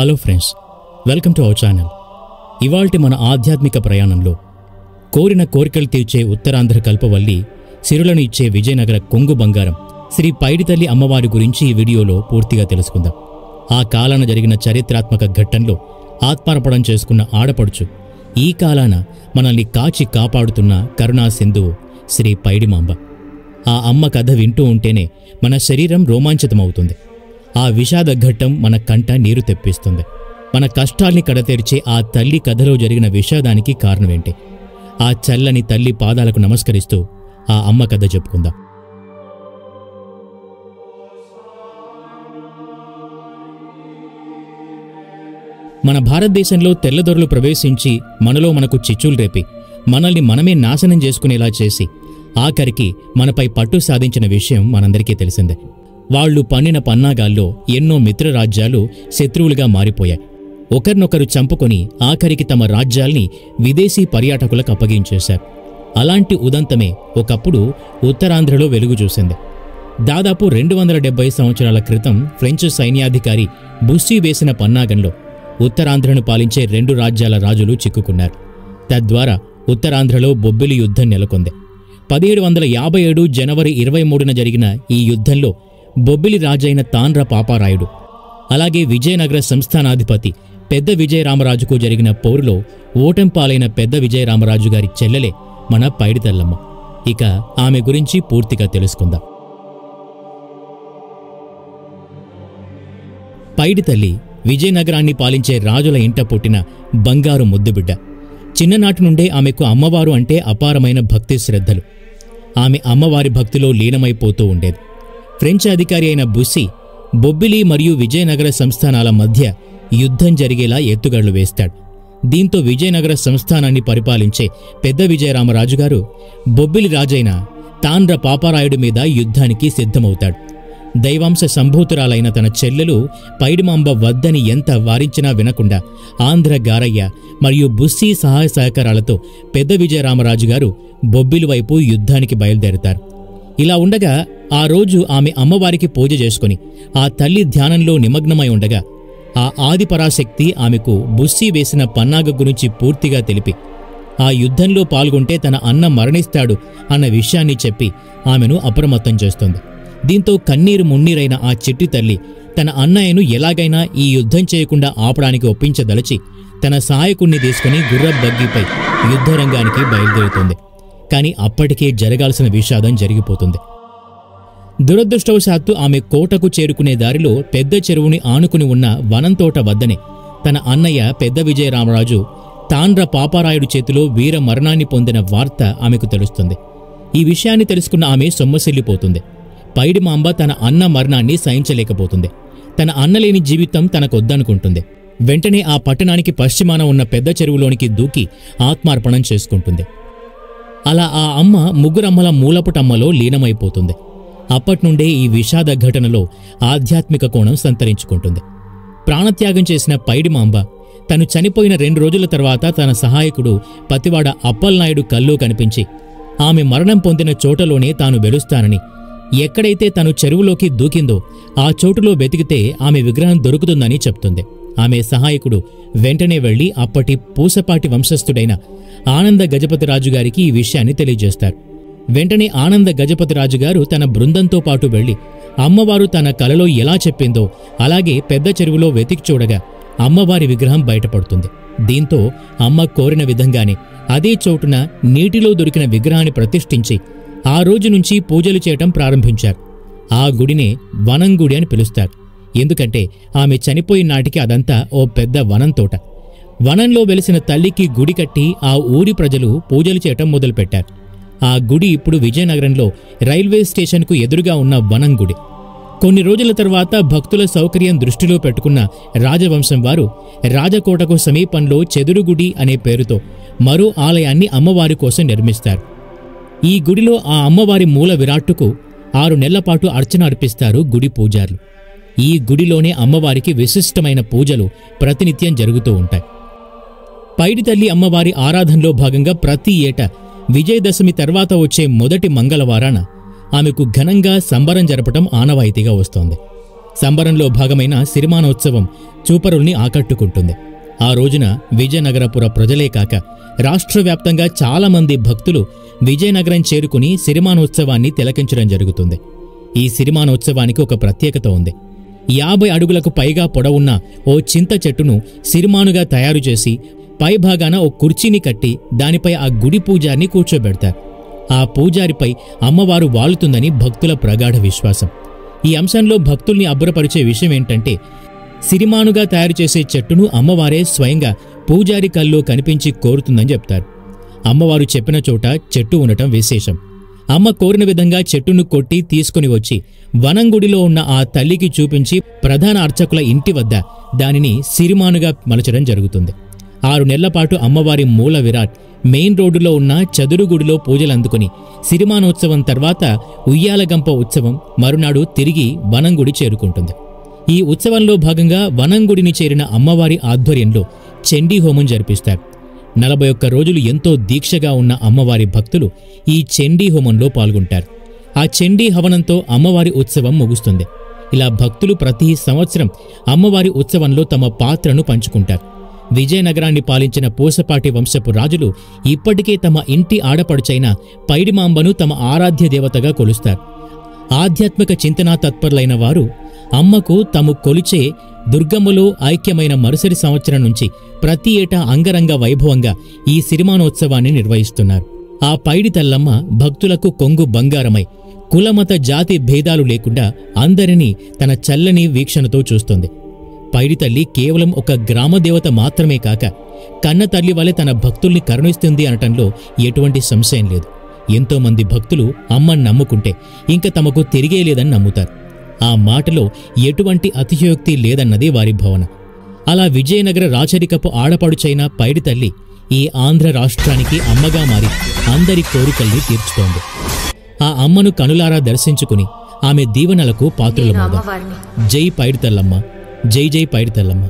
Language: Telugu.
Hello friends, welcome to our channel. ఇవాల్టి మన ఆధ్యాత్మిక ప్రయాణంలో కోరిన కోరికలు తీర్చే ఉత్తరాంధ్ర కల్పవల్లి, సిరులను ఇచ్చే విజయనగర కొంగు బంగారం శ్రీ పైడితల్లి అమ్మవారి గురించి ఈ వీడియోలో పూర్తిగా తెలుసుకుందాం. ఆ కాలాన జరిగిన చరిత్రాత్మక ఘట్టంలో ఆత్మార్పణం చేసుకున్న ఆడపడుచు, ఈ కాలాన మనల్ని కాచి కాపాడుతున్న కరుణా సింధువు శ్రీ పైడిమాంబ. ఆ అమ్మ కథ వింటూ ఉంటేనే మన శరీరం రోమాంచితమవుతుంది. ఆ విషాద ఘట్టం మన కంట నీరు తెప్పిస్తుంది. మన కష్టాల్ని కడతెరిచే ఆ తల్లి కథలో జరిగిన విషాదానికి కారణమేంటి? ఆ చల్లని తల్లి పాదాలకు నమస్కరిస్తూ ఆ అమ్మ కథ చెప్పుకుందాం. మన భారతదేశంలో తెల్లదొరలు ప్రవేశించి మనకు చిచ్చులు రేపి మనల్ని మనమే నాశనం చేసుకునేలా చేసి ఆఖరికి మనపై పట్టు సాధించిన విషయం మనందరికీ తెలిసిందే. వాళ్లు పన్నిన పన్నాగాల్లో ఎన్నో మిత్రరాజ్యాలు శత్రువులుగా మారిపోయాయి. ఒకరినొకరు చంపుకొని ఆఖరికి తమ రాజ్యాల్ని విదేశీ పర్యాటకులకు అప్పగించేశారు. అలాంటి ఉదంతమే ఒకప్పుడు ఉత్తరాంధ్రలో వెలుగు చూసింది. దాదాపు 270 సంవత్సరాల క్రితం ఫ్రెంచ్ సైన్యాధికారి బుస్సీ వేసిన పన్నాగంలో ఉత్తరాంధ్రను పాలించే 2 రాజ్యాల రాజులు చిక్కుకున్నారు. తద్వారా ఉత్తరాంధ్రలో బొబ్బిలి యుద్ధం నెలకొంది. 1757 జనవరి 23న జరిగిన ఈ యుద్ధంలో బొబ్బిలి రాజైన తాండ్ర పాపారాయుడు, అలాగే విజయనగర సంస్థానాధిపతి పెద్ద విజయరామరాజుకు జరిగిన పోరులో ఓటంపాలైన పెద్ద విజయరామరాజు గారి చెల్లెలే మన పైడితల్లమ్మ. ఇక ఆమె గురించి పూర్తిగా తెలుసుకుందాం. పైడితల్లి విజయనగరాన్ని పాలించే రాజుల ఇంట పుట్టిన బంగారు ముద్దుబిడ్డ. చిన్ననాటి నుండే ఆమెకు అమ్మవారు అంటే అపారమైన భక్తి శ్రద్ధలు. ఆమె అమ్మవారి భక్తిలో లీనమైపోతూ ఉండేది. ఫ్రెంచ్ అధికారి అయిన బుస్సీ బొబ్బిలి మరియు విజయనగర సంస్థానాల మధ్య యుద్ధం జరిగేలా ఎత్తుగడలు వేస్తాడు. దీంతో విజయనగర సంస్థానాన్ని పరిపాలించే పెద్ద విజయరామరాజుగారు బొబ్బిలి రాజైన తాండ్ర పాపారాయుడి మీద యుద్ధానికి సిద్ధమవుతాడు. దైవాంశ సంభూతురాలైన తన చెల్లెలు పైడిమాంబ వద్దని ఎంత వారించినా వినకుండా ఆంధ్ర గారయ్య మరియు బుస్సీ సహాయ సహకారాలతో పెద్ద విజయరామరాజుగారు బొబ్బిలి వైపు యుద్ధానికి బయలుదేరుతారు. ఇలా ఉండగా ఆ రోజు ఆమె అమ్మవారికి పూజ చేసుకుని ఆ తల్లి ధ్యానంలో నిమగ్నమై ఉండగా ఆ ఆదిపరాశక్తి ఆమెకు బుస్సీ వేసిన పన్నాగ గురించి పూర్తిగా తెలిపి ఆ యుద్ధంలో పాల్గొంటే తన అన్న మరణిస్తాడు అన్న విషయాన్ని చెప్పి ఆమెను అప్రమత్తం చేస్తుంది. దీంతో కన్నీరు మున్నీరైన ఆ చిట్టి తల్లి తన అన్నయ్యను ఎలాగైనా ఈ యుద్ధం చేయకుండా ఆపడానికి ఒప్పించదలచి తన సహాయకుణ్ణి తీసుకుని గుర్రబగ్గీపై యుద్ధరంగానికి బయలుదేరుతుంది. కాని అప్పటికే జరగాల్సిన విషాదం జరిగిపోతుంది. దురదృష్టవశాత్తు ఆమె కోటకు చేరుకునే దారిలో పెద్ద చెరువుని ఆనుకుని ఉన్న వనంతోట వద్దనే తన అన్నయ్య పెద్ద విజయరామరాజు తాండ్ర పాపారాయుడు చేతిలో వీర మరణాన్ని పొందిన వార్త ఆమెకు తెలుస్తుంది. ఈ విషయాన్ని తెలుసుకున్న ఆమె సొమ్మసిల్లిపోతుంది. పైడిమాంబ తన అన్న మరణాన్ని సహించలేకపోతుంది. తన అన్నలేని జీవితం తనకొద్దనుకుంటుంది. వెంటనే ఆ పట్టణానికి పశ్చిమాన ఉన్న పెద్ద చెరువులోనికి దూకి ఆత్మార్పణం చేసుకుంటుంది. అలా ఆ అమ్మ ముగ్గురమ్మల మూలపుటమ్మలో లీనమైపోతుంది. అప్పట్నుండే ఈ విషాద ఘటనలో ఆధ్యాత్మిక కోణం సంతరించుకుంటుంది. ప్రాణత్యాగం చేసిన పైడిమాంబ తను చనిపోయిన 2 రోజుల తర్వాత తన సహాయకుడు పతివాడ అప్పల్నాయుడు కల్లో కనిపించి ఆమె మరణం పొందిన చోటలోనే తాను వెలుస్తానని, ఎక్కడైతే తను చెరువులోకి దూకిందో ఆ చోటులో వెతికితే ఆమె విగ్రహం దొరుకుతుందని చెప్తుంది. ఆమె సహాయకుడు వెంటనే వెళ్లి అప్పటి పూసపాటి వంశస్థుడైన ఆనంద గజపతిరాజుగారికి ఈ విషయాన్ని తెలియజేస్తారు. వెంటనే ఆనంద గజపతిరాజుగారు తన బృందంతో పాటు వెళ్లి అమ్మవారు తన కలలో ఎలా చెప్పిందో అలాగే పెద్ద చెరువులో వెతికి చూడగా అమ్మవారి విగ్రహం బయటపడుతుంది. దీంతో అమ్మ కోరిన విధంగానే అదే చోటున నీటిలో దొరికిన విగ్రహాన్ని ప్రతిష్ఠించి ఆ రోజు నుంచి పూజలు చేయటం ప్రారంభించారు. ఆ గుడినే వనంగుడి అని పిలుస్తారు. ఎందుకంటే ఆమె చనిపోయిన నాటికి అదంతా ఓ పెద్ద వనంతోట. వనంలో వెలిసిన తల్లికి గుడి కట్టి ఆ ఊరి ప్రజలు పూజలు చేయటం మొదలుపెట్టారు. ఆ గుడి ఇప్పుడు విజయనగరంలో రైల్వే స్టేషన్కు ఎదురుగా ఉన్న వనం గుడి. కొన్ని రోజుల తర్వాత భక్తుల సౌకర్యం దృష్టిలో పెట్టుకున్న రాజవంశం వారు రాజకోటకు సమీపంలో చెదురుగుడి అనే పేరుతో మరో ఆలయాన్ని అమ్మవారి కోసం నిర్మిస్తారు. ఈ గుడిలో ఆ అమ్మవారి మూల విరాట్టుకు 6 నెలలపాటు అర్చన అర్పిస్తారు గుడి పూజారులు. ఈ గుడిలోనే అమ్మవారికి విశిష్టమైన పూజలు ప్రతినిత్యం జరుగుతూ ఉంటాయి. పైడితల్లి అమ్మవారి ఆరాధనలో భాగంగా ప్రతి ఏటా విజయదశమి తర్వాత వచ్చే మొదటి మంగళవారాన ఆమెకు ఘనంగా సంబరం జరపటం ఆనవాయితీగా వస్తోంది. సంబరంలో భాగమైన సిరిమానోత్సవం చూపరుల్ని ఆకట్టుకుంటుంది. ఆ రోజున విజయనగరపుర ప్రజలే కాక రాష్ట్రవ్యాప్తంగా చాలామంది భక్తులు విజయనగరం చేరుకుని సిరిమానోత్సవాన్ని తిలకించడం జరుగుతుంది. ఈ సిరిమానోత్సవానికి ఒక ప్రత్యేకత ఉంది. 50 అడుగులకు పైగా పొడవున్న ఓ చింత చెట్టును సిరిమానుగా తయారు చేసి పైభాగాన ఓ కుర్చీని కట్టి దానిపై ఆ గుడి పూజారిని కూర్చోబెడతారు. ఆ పూజారిపై అమ్మవారు వాలుతుందని భక్తుల ప్రగాఢ విశ్వాసం. ఈ అంశంలో భక్తుల్ని అబ్బురపరిచే విషయం ఏంటంటే, సిరిమానుగా తయారు చేసే చెట్టును అమ్మవారే స్వయంగా పూజారి కల్లో కనిపించి కోరుతుందని చెప్తారు. అమ్మవారు చెప్పిన చోట చెట్టు ఉండటం విశేషం. అమ్మ కోరిన విధంగా చెట్టును కొట్టి తీసుకుని వచ్చి వనంగుడిలో ఉన్న ఆ తల్లికి చూపించి ప్రధాన అర్చకుల ఇంటి వద్ద దానిని సిరిమానుగా మలచడం జరుగుతుంది. 6 నెలలపాటు అమ్మవారి మూల విరాట్ మెయిన్ రోడ్డులో ఉన్న చదురుగుడిలో పూజలందుకుని సిరిమానోత్సవం తర్వాత ఉయ్యాలగంప ఉత్సవం మరునాడు తిరిగి వనంగుడి చేరుకుంటుంది. ఈ ఉత్సవంలో భాగంగా వనంగుడిని చేరిన అమ్మవారి ఆధ్వర్యంలో చండీ హోమం జరిపిస్తారు. 41 రోజులు ఎంతో దీక్షగా ఉన్న అమ్మవారి భక్తులు ఈ చండీ హోమంలో పాల్గొంటారు. ఆ చండీ హవనంతో అమ్మవారి ఉత్సవం ముగుస్తుంది. ఇలా భక్తులు ప్రతి సంవత్సరం అమ్మవారి ఉత్సవంలో తమ పాత్రను పంచుకుంటారు. విజయనగరాన్ని పాలించిన పూసపాటి వంశపు రాజులు ఇప్పటికే తమ ఇంటి ఆడపడుచైన పైడిమాంబను తమ ఆరాధ్య దేవతగా కొలుస్తారు. ఆధ్యాత్మిక చింతనా తత్పరులైన వారు అమ్మకు తాము కొలిచే దుర్గమ్మలో ఐక్యమైన మరుసటి సంవత్సరం నుంచి ప్రతి ఏటా అంగరంగ వైభవంగా ఈ సిరిమానోత్సవాన్ని నిర్వహిస్తున్నారు. ఆ పైడి తల్లమ్మ భక్తులకు కొంగు బంగారమై కులమత జాతి భేదాలు లేకుండా అందరినీ తన చల్లని వీక్షణతో చూస్తుంది. పైడితల్లి కేవలం ఒక గ్రామదేవత మాత్రమే కాక కన్న తల్లి వలె తన భక్తుల్ని కరుణిస్తుంది అనటంలో ఎటువంటి సంశయం లేదు. ఎంతోమంది భక్తులు అమ్మని నమ్ముకుంటే ఇంక తమకు తిరిగే లేదని నమ్ముతారు. ఆ మాటలో ఎటువంటి అతిశయోక్తి లేదన్నది వారి భావన. అలా విజయనగర రాచరికపు ఆడపడుచైన పైడితల్లి ఈ ఆంధ్ర రాష్ట్రానికి అమ్మగా మారి అందరి కోరికల్ని తీర్చుతోంది. ఆ అమ్మను కనులారా దర్శించుకుని ఆమె దీవెనలకు పాత్రులమవుదాం. జై పైడితల్లమ్మ, జై జై పైడితల్లమ్మ.